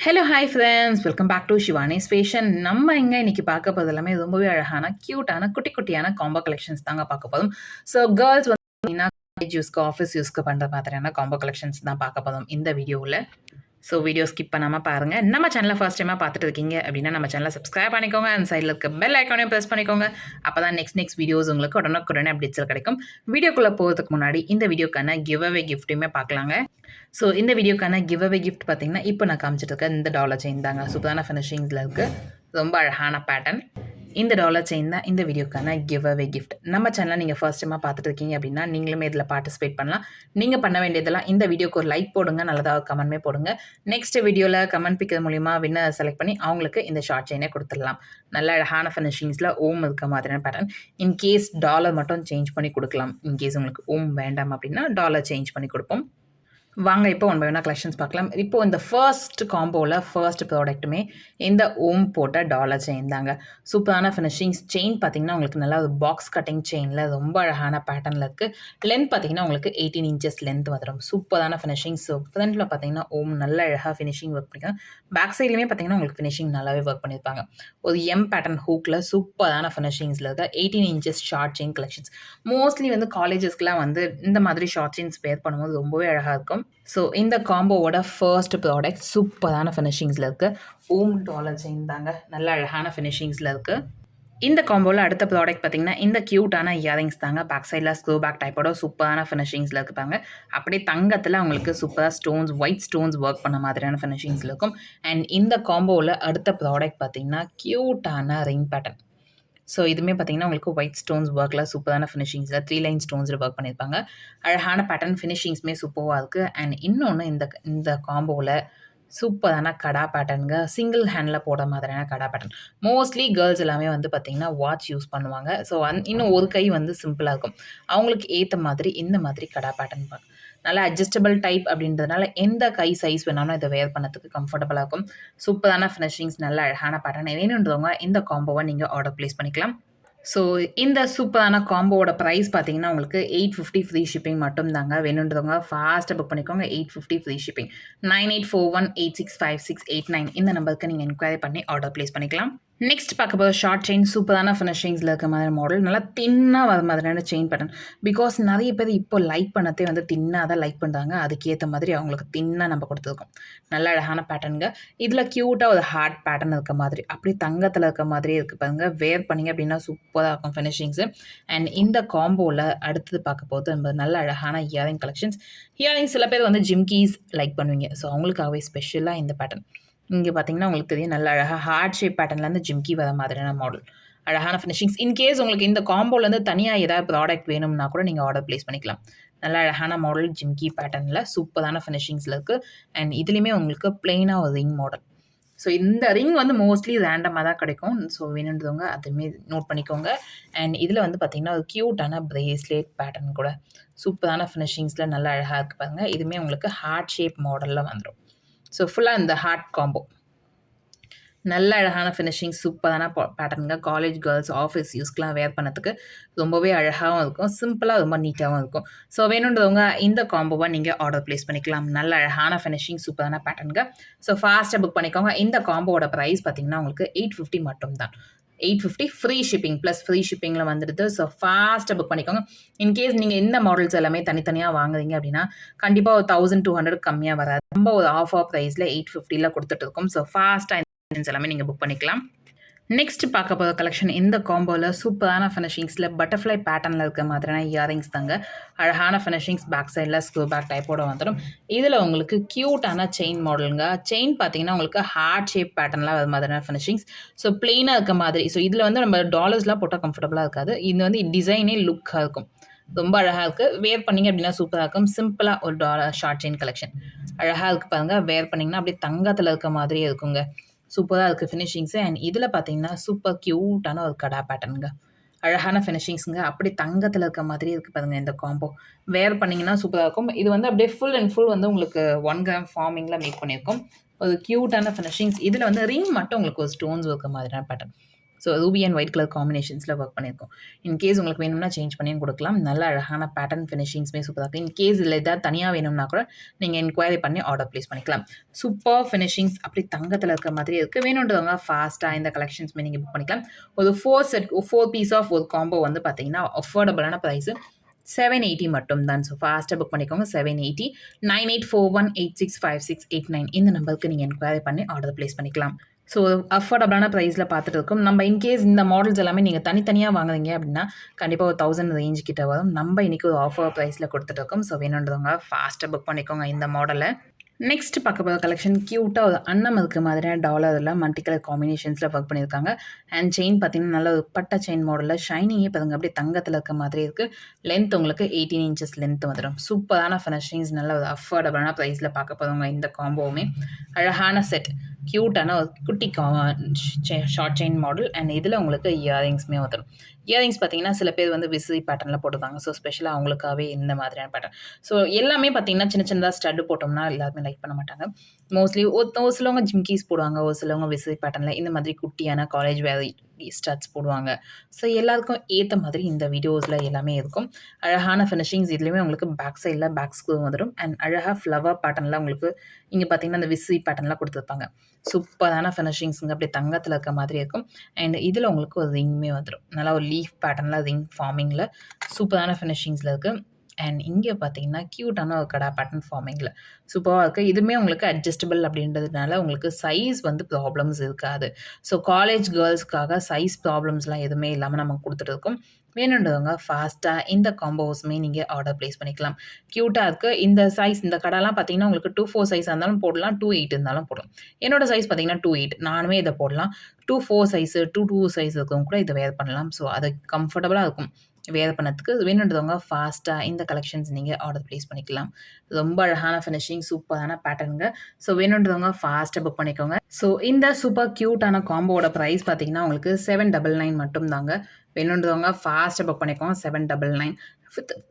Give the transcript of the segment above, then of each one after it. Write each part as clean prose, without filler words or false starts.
Hello hi friends, welcome back to Shivani's fashion. நம்ம இங்கே இன்னைக்கு பார்க்க போகிறது எல்லாமே ரொம்பவே அழகான க்யூட்டான குட்டி குட்டியான காம்போ கலெக்ஷன்ஸ் தாங்க பார்க்க போதும். ஸோ கேர்ள்ஸ் வந்து பார்த்தீங்கன்னா காலேஜ் யூஸ்க்கு ஆஃபீஸ் யூஸ்க்கு பண்ணுற மாதிரியான காம்போ கலெக்ஷன்ஸ் தான் பார்க்க போதும் இந்த வீடியோவில். ஸோ வீடியோ ஸ்கிப் பண்ணாமல் பாருங்கள். நம்ம சேனலை ஃபர்ஸ்ட் டைமாக பார்த்துட்டு இருக்கீங்க அப்படின்னா நம்ம சேனலை சப்ஸ்கிரைப் பண்ணிக்கோங்க. அந்த சைடில் இருக்க பெல் ஐக்கானையும் ப்ரெஸ் பண்ணிக்கோங்க. அப்போ தான் நெக்ஸ்ட் வீடியோஸ் உங்களுக்கு உடனுக்குடனே அப்டேட்ஸில் கிடைக்கும். வீடியோக்குள்ளே போகிறதுக்கு முன்னாடி இந்த வீடியோக்கான கிவ் அவே கிஃப்ட்டுமே பார்க்கலாங்க. ஸோ இந்த வீடியோக்கான கிவ் அவே கிஃப்ட் பார்த்தீங்கன்னா இப்போ நான் காமிச்சிட்டு இருக்கேன் இந்த டாலர் செயின் தாங்க. சூப்பரான ஃபினிஷிங்ஸில் இருக்குது, ரொம்ப அழகான பேட்டர்ன். இந்த டாலர் செயின் தான் இந்த வீடியோக்கான கிவ் அவே கிஃப்ட். நம்ம சேனலை நீங்கள் ஃபர்ஸ்ட் டைமாக பார்த்துட்டு இருக்கீங்க அப்படின்னா நீங்களுமே இதில் பார்ட்டிசிபேட் பண்ணலாம். நீங்கள் பண்ண வேண்டியதெல்லாம் இந்த வீடியோக்கு ஒரு லைக் போடுங்க, நல்லதாக கமெண்ட்மே போடுங்க. நெக்ஸ்ட் வீடியோவில் கமெண்ட் பிக்கிறது மூலிமா வின்னர் செலக்ட் பண்ணி அவங்களுக்கு இந்த ஷார்ட் செயினே கொடுத்துடலாம். நல்ல அழகான ஃபினிஷிங்ஸில் ஓம் இருக்க மாதிரியான பேட்டர்ன். இன்கேஸ் டாலர் மட்டும் சேஞ்ச் பண்ணி கொடுக்கலாம். இன்கேஸ் உங்களுக்கு ஓம் வேண்டாம் அப்படின்னா டாலர் சேஞ்ச் பண்ணி கொடுப்போம். வாங்க இப்போ ஒன் பை ஒன்னாக கலெக்ஷன்ஸ் பார்க்கலாம். இப்போது இந்த ஃபர்ஸ்ட் காம்போவில் ஃபர்ஸ்ட் ப்ராடக்ட்டுமே இந்த ஓம் போட்ட டாலர் செயின் தாங்க. சூப்பரான ஃபினிஷிங்ஸ். செயின் பார்த்தீங்கன்னா உங்களுக்கு நல்லா ஒரு பாக்ஸ் கட்டிங் செயினில் ரொம்ப அழகான பேட்டர்னில் இருக்குது. லென்த் பார்த்தீங்கன்னா உங்களுக்கு 18 inches லென்த் வந்துடும். சூப்பரான ஃபினிஷிங். ஸோ ஃப்ரண்ட்டில் பார்த்தீங்கன்னா ஓம் நல்ல அழகாக ஃபினிஷிங் ஒர்க் பண்ணிக்கலாம். பேக் சைட்லேயுமே பார்த்தீங்கன்னா உங்களுக்கு ஃபினிஷிங் நல்லாவே ஒர்க் பண்ணியிருப்பாங்க. ஒரு எம் பேட்டர்ன் ஹூக்கில் சூப்பரான ஃபினிஷிங்ஸில் இருக்க 18 inches short chain collections. Mostly வந்து காலேஜஸ்க்குலாம் வந்து இந்த மாதிரி ஷார்ட் செயின்ஸ் வேர் பண்ணும்போது ரொம்பவே அழகாக இருக்கும். ஸோ இந்த காம்போவோட ஃபர்ஸ்ட் ப்ராடக்ட் சூப்பரான ஃபினிஷிங்ஸில் இருக்குது. ஓம் டாலர் செயின் தாங்க, நல்ல அழகான ஃபினிஷிங்ஸில் இருக்குது. இந்த காம்போவில் அடுத்த ப்ராடக்ட் பார்த்திங்கன்னா இந்த க்யூட்டான இயரிங்ஸ் தாங்க. பேக் சைடில் ஸ்க்ரூ பேக் டைப்போட சூப்பரான ஃபினிஷிங்ஸில் இருப்பாங்க. அப்படியே தங்கத்தில் அவங்களுக்கு சூப்பராக ஸ்டோன்ஸ், ஒயிட் ஸ்டோன்ஸ் ஒர்க் பண்ண மாதிரியான ஃபினிஷிங்ஸில் இருக்கும். அண்ட் இந்த காம்போவில் அடுத்த ப்ராடக்ட் பார்த்திங்கன்னா க்யூட்டான ரிங் பேட்டர்ன். ஸோ இதுவுமே பார்த்தீங்கன்னா உங்களுக்கு ஒயிட் ஸ்டோன்ஸ் ஒர்க்கில் சூப்பரான ஃபினிஷிங்ஸில் 3 லைன் ஸ்டோன்ஸில் ஒர்க் பண்ணியிருப்பாங்க. அழகான பேட்டர்ன் ஃபினிஷிங்ஸுமே சூப்பராக இருக்குது. அண்ட் இன்னொன்று இந்த காம்போவில் சூப்பரான கடா பேட்டர்னுங்க. சிங்கிள் ஹேண்டில் போட மாதிரியான கடா பேட்டர்ன். மோஸ்ட்லி கேர்ள்ஸ் எல்லாமே வந்து பார்த்திங்கன்னா வாட்ச் யூஸ் பண்ணுவாங்க. ஸோ இன்னும் ஒரு கை வந்து சிம்பிளாக இருக்கும். அவங்களுக்கு ஏற்ற மாதிரி இந்த மாதிரி கடா பேட்டர்ன் நல்லா அட்ஜஸ்டபிள் டைப் அப்படின்றதுனால எந்த கை சைஸ் வேணாலும் இதை வேர் பண்ணதுக்கு கம்ஃபர்டபுளாக இருக்கும். சூப்பரான ஃபினிஷிங்ஸ், நல்ல அழகான பேட்டர்ன். வேணுன்றவங்க இந்த காம்போவை நீங்கள் ஆர்டர் ப்ளேஸ் பண்ணிக்கலாம். ஸோ இந்த சூப்பரான காம்போவோட ப்ரைஸ் பார்த்தீங்கன்னா உங்களுக்கு 850 ஃப்ரீ ஷிப்பிங் மட்டும் தாங்க. வேணுன்றவங்க ஃபாஸ்ட்டாக புக் பண்ணிக்கோங்க. 850 ஃப்ரீ ஷிப்பிங். 9841865689 இந்த நம்பருக்கு நீங்கள் என்கொயரி பண்ணி ஆர்டர் ப்ளேஸ் பண்ணிக்கலாம். நெக்ஸ்ட் பார்க்க போகிற ஷார்ட் செயின் சூப்பரான ஃபினிஷிங்ஸில் இருக்க மாதிரி மாடல். நல்லா தின்னாக வர மாதிரியான செயின் பேட்டர்ன். பிகாஸ் நிறைய பேர் இப்போ லைக் பண்ணதே வந்து தின்னாக தான் லைக் பண்ணுறாங்க. அதுக்கேற்ற மாதிரி அவங்களுக்கு தின்னாக நம்ம கொடுத்துருக்கோம். நல்ல அழகான பேட்டர்னுங்க. இதில் க்யூட்டாக ஒரு ஹார்ட் பேட்டர்ன் இருக்க மாதிரி, அப்படி தங்கத்தில் இருக்க மாதிரியே இருக்குது பாருங்க. வேர் பண்ணிங்க அப்படின்னா சூப்பராக இருக்கும் ஃபினிஷிங்ஸு. அண்ட் இந்த காம்போவில் அடுத்தது பார்க்க போது நல்ல அழகான இயரிங் கலெக்ஷன்ஸ். இயரிங் சில பேர் வந்து ஜிம்கீஸ் லைக் பண்ணுவீங்க. ஸோ அவங்களுக்காகவே ஸ்பெஷலாக இந்த பேட்டர்ன். இங்கே பார்த்தீங்கன்னா உங்களுக்கு தெரியும் நல்ல அழகாக ஹார்ட் ஷேப் பேட்டர்ன்லேருந்து ஜிம்கி வர மாதிரியான மாடல். அழகான ஃபினிஷிங்ஸ். இன்கேஸ் உங்களுக்கு இந்த காம்போலேருந்து தனியாக ஏதாவது ப்ராடக்ட் வேணும்னா கூட நீங்கள் ஆர்டர் ப்ளேஸ் பண்ணிக்கலாம். நல்ல அழகான மாடல் ஜிம்கி பேட்டர்னில் சூப்பரான ஃபினிஷிங்ஸில் இருக்குது. அண்ட் இதுலேயுமே உங்களுக்கு பிளெயினாக ஒரு ரிங் மாடல். ஸோ இந்த ரிங் வந்து மோஸ்ட்லி ரேண்டமாக தான் கிடைக்கும். ஸோ வேணுன்றவங்க அதுவுமே நோட் பண்ணிக்கோங்க. அண்ட் இதில் வந்து பார்த்திங்கன்னா ஒரு க்யூட்டான பிரேஸ்லெட் பேட்டர்ன் கூட சூப்பரான ஃபினிஷிங்ஸில் நல்ல அழகாக இருக்குது பாருங்கள். இதுவுமே உங்களுக்கு ஹார்ட் ஷேப் மாடலில் வந்துடும். ஸோ ஃபுல்லாக இந்த ஹார்ட் காம்போ. நல்ல அழகான ஃபினிஷிங், சூப்பரான பேட்டர்னுங்க. காலேஜ் கேர்ள்ஸ் ஆஃபீஸ் யூஸ்க்கெலாம் வேர் பண்ணதுக்கு ரொம்பவே அழகாகவும் இருக்கும். சிம்பிளாக ரொம்ப நீட்டாகவும் இருக்கும். ஸோ வேணுன்றவங்க இந்த காம்போவை நீங்கள் ஆர்டர் ப்ளேஸ் பண்ணிக்கலாம். நல்ல அழகான ஃபினிஷிங், சூப்பரான பேட்டர்னுங்க. ஸோ ஃபாஸ்ட்டாக புக் பண்ணிக்கோங்க. இந்த காம்போவோட ப்ரைஸ் பார்த்திங்கன்னா உங்களுக்கு 850 மட்டும் தான். 850 ஃப்ரீ ஷிப்பிங் ப்ளஸ் ஃப்ரீ ஷிப்பிங்கில் வந்துடுது. ஸோ ஃபாஸ்ட்டாக புக் பண்ணிக்கோங்க. இன்கேஸ் நீங்கள் இந்த மாடல்ஸ் எல்லாமே தனித்தனியாக வாங்குறீங்க அப்படின்னா கண்டிப்பாக ஒரு 1200 கம்மியாக வராது. ரொம்ப ஒரு ஆஃபர் ப்ரைஸில் 850 கொடுத்துட்டு இருக்கோம். ஸோ ஃபாஸ்ட்டாக எல்லாமே நீங்கள் புக் பண்ணிக்கலாம். நெக்ஸ்ட் பார்க்க போகிற கலெக்ஷன் இந்த காம்போவில் சூப்பரான ஃபினிஷிங்ஸில் பட்டர்ஃப்ளை பேட்டர்னில் இருக்க மாதிரியான இயரிங்ஸ் தாங்க. அழகான ஃபினிஷிங்ஸ். பேக் சைடில் ஸ்க்ரூ பேக் டைப்போட வந்துடும். இதில் உங்களுக்கு க்யூட்டான செயின் மாடலுங்க. செயின் பார்த்தீங்கன்னா உங்களுக்கு ஹார்ட் ஷேப் பேட்டர்னில் வர மாதிரியான ஃபினிஷிங்ஸ். ஸோ பிளெயினாக இருக்க மாதிரி. ஸோ இதில் வந்து நம்ம டாலர்ஸ்லாம் போட்டால் கம்ஃபர்டபுளாக இருக்காது. இது வந்து டிசைனே லுக்காக இருக்கும். ரொம்ப அழகாக இருக்குது. வேர் பண்ணிங்க அப்படின்னா சூப்பராக இருக்கும். சிம்பிளாக ஒரு டாலர் ஷார்ட் செயின் கலெக்ஷன். அழகாக இருக்குது பாருங்கள். வேர் பண்ணிங்கன்னா அப்படியே தங்கத்தில் இருக்க மாதிரியே இருக்குங்க. சூப்பராக இருக்குது ஃபினிஷிங்ஸு. அண்ட் இதில் பார்த்தீங்கன்னா சூப்பர் க்யூட்டான ஒரு கடா பேட்டர்னுங்க. அழகான ஃபினிஷிங்ஸுங்க. அப்படி தங்கத்தில் இருக்க மாதிரி இருக்குது பாருங்கள் இந்த காம்போ. வேர் பண்ணிங்கன்னா சூப்பராக இருக்கும். இது வந்து அப்படியே ஃபுல் அண்ட் ஃபுல் வந்து உங்களுக்கு 1 கிராம் ஃபார்மிங்கில் மேக் பண்ணியிருக்கோம். ஒரு க்யூட்டான ஃபினிஷிங்ஸ். இதில் வந்து ரிங் மட்டும் உங்களுக்கு ஒரு ஸ்டோன்ஸ் இருக்க மாதிரியான pattern. So ruby and white colour காம்பினேஷன்ஸில் ஒர்க் பண்ணியிருக்கோம். இன்கேஸ் உங்களுக்கு வேணும்னா சேஞ்ச் பண்ணியும் கொடுக்கலாம். நல்ல அழகான பேட்டர்ன் ஃபினிஷிங்ஸுமே சூப்பராக இருக்குது. இன்கேஸ் இதில் எதாவது தனியாக வேணும்னா கூட நீங்கள் என்கொயரி பண்ணி ஆர்டர் ப்ளேஸ் பண்ணிக்கலாம். சூப்பர் ஃபினிஷிங்ஸ் அப்படி தங்கத்தில் இருக்கிற மாதிரி இருக்குது. வேணுன்றவங்க ஃபாஸ்ட்டாக இந்த கலெக்ஷன்ஸுமே நீங்கள் புக் பண்ணிக்கலாம். ஒரு 4 பீஸ் ஆஃப் ஒரு காம்போ வந்து பார்த்தீங்கன்னா அஃபோர்டபுளான ப்ரைஸு 780 மட்டும் தான். ஸோ ஃபாஸ்ட்டாக புக் பண்ணிக்கோங்க. 780 9841865689 இந்த நம்பருக்கு நீங்கள் என்கொயரி பண்ணி ஆர்டர் ப்ளேஸ் பண்ணிக்கலாம். ஸோ அஃபோர்டபுளான ப்ரைஸில் பார்த்துட்டு இருக்கோம். நம்ம இன்கேஸ் இந்த மாடல்ஸ் எல்லாமே நீங்கள் தனித்தனியாக வாங்குறீங்க அப்படின்னா கண்டிப்பாக ஒரு 1000 ரேஞ்ச் கிட்ட வரும். நம்ம இன்றைக்கி ஒரு ஆஃபர் ப்ரைஸில் கொடுத்துட்ருக்கோம். ஸோ வேணுன்றவங்க ஃபாஸ்ட்டாக புக் பண்ணிக்கோங்க இந்த மாடலை. நெக்ஸ்ட் பார்க்க போகிற கலெக்ஷன் க்யூட்டாக ஒரு அன்னம் இருக்க மாதிரியான டாலரில் மல்டி கலர் காம்பினேஷன்ஸில் ஒர்க் பண்ணியிருக்காங்க. அண்ட் செயின் பார்த்தீங்கன்னா நல்ல ஒரு பட்டை செயின் மாடலில் ஷைனிங்கே பாருங்க அப்படியே தங்கத்தில் இருக்க மாதிரி இருக்குது. லென்த் உங்களுக்கு 18 இன்ச்சஸ் லென்த் வந்துடும். சூப்பரான ஃபினிஷிங்ஸ், நல்ல ஒரு அஃபோர்டபுளான ப்ரைஸில் பார்க்க போகிறவங்க இந்த காம்போவுமே அழகான செட், க்யூட்டான ஒரு குட்டி ஷார்ட் செயின் மாடல். அண்ட் இதில் உங்களுக்கு இயரிங்ஸுமே வந்துடும். இயரிங்ஸ் பார்த்தீங்கன்னா சில பேர் வந்து விசிறி பேட்டர்னில் போட்டுருக்காங்க. ஸோ ஸ்பெஷலாக அவங்களுக்காகவே இந்த மாதிரியான பேட்டர்ன். ஸோ எல்லாமே பார்த்தீங்கன்னா சின்ன சின்னதாக ஸ்டட்டு போட்டோம்னா எல்லாருமே லைக் பண்ண மாட்டாங்க. மோஸ்ட்லி ஒரு சிலவங்க ஜிம்கீஸ் போடுவாங்க, ஒரு சிலவங்க விசிறி பேட்டர்னில் இந்த மாதிரி குட்டியான காலேஜ் வேர் ஸ்டட்ஸ் போடுவாங்க. ஸோ எல்லாருக்கும் ஏற்ற மாதிரி இந்த வீடியோஸில் எல்லாமே இருக்கும். அழகான ஃபினிஷிங்ஸ் இதுலேயுமே உங்களுக்கு பேக் சைடில் பேக் ஸ்க்ரூ வந்துடும். அண்ட் அழகாக ஃப்ளவர் பேட்டர்னில் உங்களுக்கு இங்கே பார்த்தீங்கன்னா அந்த விசிறி பேட்டர்னில் கொடுத்துருப்பாங்க. சூப்பரான ஃபினிஷிங்ஸுங்க அப்படியே தங்கத்தில் இருக்க மாதிரி இருக்கும். அண்ட் இதில் உங்களுக்கு ஒரு ரிங்குமே வந்துடும். நல்லா ஒரு லீஃப் பேட்டர்னில் ரிங் ஃபார்மிங்கில் சூப்பரான ஃபினிஷிங்ஸில் இருக்குது. அண்ட் இங்கே பார்த்தீங்கன்னா க்யூட்டான ஒரு கடா பேட்டர்ன் ஃபார்மிங்கில் சூப்பராக இருக்குது. இதுவுமே உங்களுக்கு அட்ஜஸ்டபிள் அப்படின்றதுனால உங்களுக்கு சைஸ் வந்து ப்ராப்ளம்ஸ் இருக்காது. ஸோ காலேஜ் கேர்ள்ஸ்க்காக சைஸ் ப்ராப்ளம்ஸ்லாம் எதுவுமே இல்லாமல் நம்ம கொடுத்துட்டு இருக்கோம். வேணுன்றவங்க ஃபாஸ்ட்டாக இந்த காம்போஸுமே நீங்கள் ஆர்டர் ப்ளேஸ் பண்ணிக்கலாம். க்யூட்டாக இருக்குது. இந்த சைஸ் இந்த கடைலாம் பார்த்தீங்கன்னா உங்களுக்கு 24 சைஸாக இருந்தாலும் போடலாம், 28 இருந்தாலும் போடலாம். என்னோடய சைஸ் பார்த்தீங்கன்னா 28. நானுமே இதை போடலாம். 24 சைஸு 22 சைஸ் இருக்கவங்க கூட இதை வேர் பண்ணலாம். ஸோ அது கம்ஃபர்டபுளாக இருக்கும் வேர் பண்ணதுக்கு. வேணுன்றவங்க ஃபாஸ்ட்டாக இந்த கலெக்ஷன்ஸ் நீங்கள் ஆர்டர் ப்ளேஸ் பண்ணிக்கலாம். ரொம்ப அழகான ஃபினிஷிங், சூப்பரான பேட்டர்னுங்க. ஸோ வேணுன்றவங்க ஃபாஸ்ட்டாக புக் பண்ணிக்கோங்க. ஸோ இந்த சூப்பர் க்யூட்டான காம்போவோட ப்ரைஸ் பார்த்தீங்கன்னா உங்களுக்கு 799 மட்டும் தாங்க. வேணுன்றவங்க ஃபாஸ்ட்டாக புக் பண்ணிக்கோங்க. 799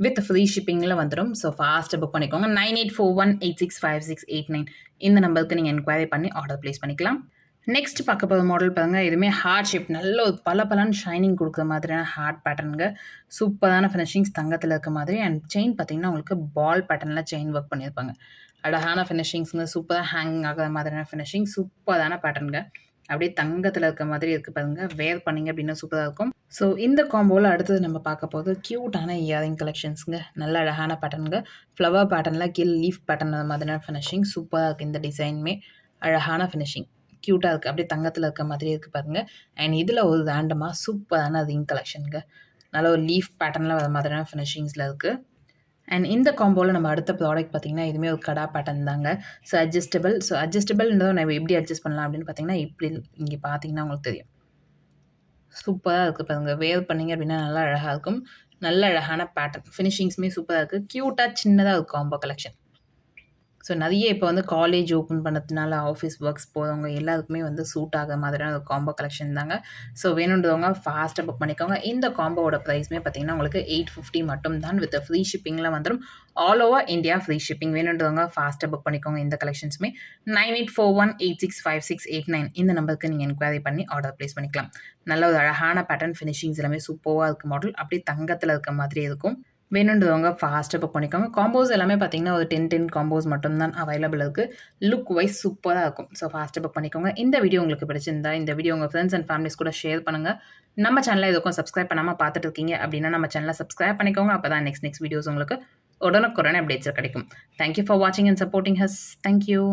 வித் ஃப்ரீ ஷிப்பிங்கில் வந்துடும். ஸோ ஃபாஸ்ட்டாக புக் பண்ணிக்கோங்க. 9841865689 இந்த நம்பருக்கு நீங்கள் என்கொயரி பண்ணி ஆர்டர் ப்ளேஸ் பண்ணிக்கலாம். நெக்ஸ்ட் பார்க்க போகிற மாடல் பாருங்கள். இதுவுமே ஹார்ட் ஷேப், நல்ல ஒரு பலன்னு ஷைனிங் கொடுக்குற மாதிரியான ஹார்ட் பேட்டர்னுங்க. சூப்பரான ஃபினிஷிங்ஸ் தங்கத்தில் இருக்க மாதிரி. அண்ட் செயின் பார்த்தீங்கன்னா உங்களுக்கு பால் பேட்டர்னில் செயின் ஒர்க் பண்ணியிருப்பாங்க. அழகான ஃபினிஷிங்ஸுங்க, சூப்பராக ஹேங்கிங் ஆகிற மாதிரியான ஃபினிஷிங், சூப்பரான பேட்டர்னுங்க. அப்படியே தங்கத்தில் இருக்க மாதிரி இருக்குது பாருங்கள். வேர் பண்ணிங்க அப்படின்னா சூப்பராக இருக்கும். ஸோ இந்த காம்போவில் அடுத்தது நம்ம பார்க்க போகிறது க்யூட்டான இயரிங் கலெக்ஷன்ஸுங்க. நல்ல அழகான பேட்டர்னுங்க. ஃப்ளவர் பேட்டர்னில் கீழ் லீஃப் பேட்டர்ன் மாதிரியான ஃபினிஷிங் சூப்பராக இருக்குது. இந்த டிசைனுமே அழகான ஃபினிஷிங், க்யூட்டாக இருக்குது. அப்படியே தங்கத்தில் இருக்க மாதிரி இருக்குது பாருங்கள். அண்ட் இதில் ஒரு ரேண்டமாக சூப்பரான ரிங் கலெக்ஷனுங்க. நல்ல ஒரு லீஃப் பேட்டர்னில் வர மாதிரியான ஃபினிஷிங்ஸில் இருக்குது. அண்ட் இந்த காம்போவில் நம்ம அடுத்த ப்ராடக்ட் பார்த்திங்கன்னா இதுவுமே ஒரு கடா பேட்டர்ன் தாங்க. ஸோ அட்ஜஸ்டபிள்ன்றதை நம்ம எப்படி அட்ஜஸ்ட் பண்ணலாம் அப்படின்னு பார்த்தீங்கன்னா இப்படி இங்கே பார்த்தீங்கன்னா உங்களுக்கு தெரியும். சூப்பராக இருக்குது பாருங்கள். வேர் பண்ணிங்க அப்படின்னா நல்லா அழகாக இருக்கும். நல்ல அழகான பேட்டர்ன் ஃபினிஷிங்ஸுமே சூப்பராக இருக்குது. க்யூட்டாக சின்னதாக ஒரு காம்போ கலெக்ஷன். ஸோ நிறைய இப்போ வந்து காலேஜ் ஓப்பன் பண்ணதுனால ஆஃபீஸ் ஒர்க்ஸ் போகிறவங்க எல்லாருக்குமே வந்து சூட் ஆகிற மாதிரியான ஒரு காம்போ கலெக்ஷன் தாங்க. ஸோ வேணுன்றவங்க ஃபாஸ்ட்டாக புக் பண்ணிக்கோங்க. இந்த காம்போவோட ப்ரைஸ்மே பார்த்தீங்கன்னா உங்களுக்கு 850 மட்டும் தான். வித் ஃப்ரீ ஷிப்பிங்கில் வந்துடும். All over India free shipping. வேணுன்றவங்க ஃபாஸ்ட்டாக புக் பண்ணிக்கோங்க. இந்த கலெக்ஷன்ஸுமே 9841865689 இந்த நம்பருக்கு நீங்கள் என்கொயரி பண்ணி ஆர்டர் ப்ளேஸ் பண்ணிக்கலாம். நல்ல ஒரு அழகான பேட்டர்ன் ஃபினிஷிங்ஸ் எல்லாமே சூப்பராக இருக்குது. மாடல் அப்படியே தங்கத்தில் இருக்க மாதிரி இருக்கும். வேணுன்றவங்க ஃபாஸ்ட்டாக புக் பண்ணிக்கோங்க. காம்போஸ் எல்லாமே பார்த்தீங்கன்னா ஒரு 10 காம்போஸ் மட்டும்தான் அவைலபிள் இருக்குது. லுக் வைஸ் சூப்பராக இருக்கும். ஸோ ஃபாஸ்ட்டாக புக் பண்ணிக்கோங்க. இந்த வீடியோ உங்களுக்கு பிடிச்சிருந்தா இந்த வீடியோ உங்கள் ஃப்ரெண்ட்ஸ் அண்ட் ஃபேமிலிஸ் கூட ஷேர் பண்ணுங்கள். நம்ம சேனலை இதுக்கும் சப்ஸ்கிரைப் பண்ணாமல் பார்த்துட்டு இருக்கீங்க அப்படின்னா நம்ம சேனலை சப்ஸ்கிரைப் பண்ணிக்கோங்க. அப்போ தான் நெக்ஸ்ட் வீடியோஸ் உங்களுக்கு உடனுக்குடனே அப்டேட்ஸ் கிடைக்கும். தேங்க்யூ ஃபார் வாட்சிங் அண்ட் சப்போர்ட்டிங் ஹஸ். தேங்க்யூ.